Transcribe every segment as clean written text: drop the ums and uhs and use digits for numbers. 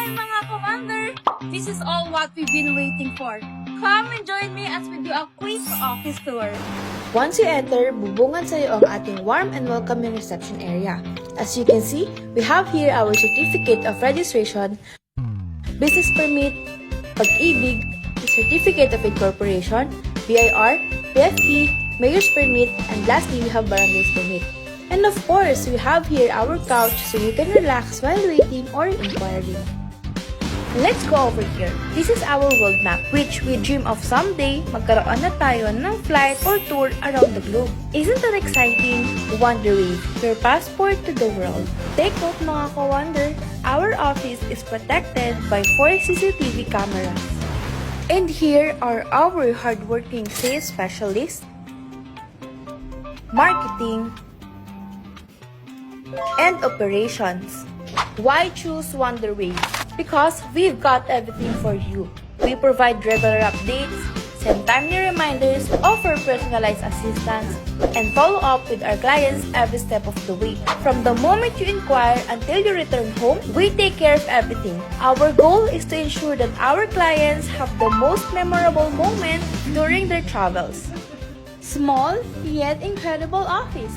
Hi mga Commander! This is all what we've been waiting for. Come and join me as we do a quick office tour. Once you enter, bubungan sa'yo ang ating warm and welcoming reception area. As you can see, we have here our certificate of registration, business permit, pag-ibig, certificate of incorporation, BIR, PFP, mayor's permit, and lastly, we have barangay's permit. And of course, we have here our couch so you can relax while waiting or inquiring. Let's go over here. This is our world map, which we dream of someday magkaroon na tayo ng flight or tour around the globe. Isn't that exciting? Wonderwave, your passport to the world. Take note mga ka-wonder, our office is protected by 4 CCTV cameras. And here are our hardworking sales specialists, marketing, and operations. Why choose Wonderwave? Because we've got everything for you. We provide regular updates, send timely reminders, offer personalized assistance, and follow up with our clients every step of the way. From the moment you inquire until you return home, we take care of everything. Our goal is to ensure that our clients have the most memorable moment during their travels. Small yet incredible office.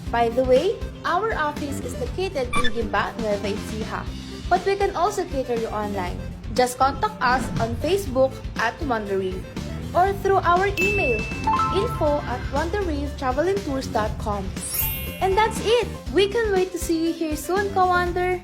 By the way, our office is located in Gimba, Nueva Ecija. But we can also cater you online. Just contact us on Facebook at Wonderwave or through our email, info@wonderwavetravelandtours.com. And that's it! We can wait to see you here soon, Ka-Wonder!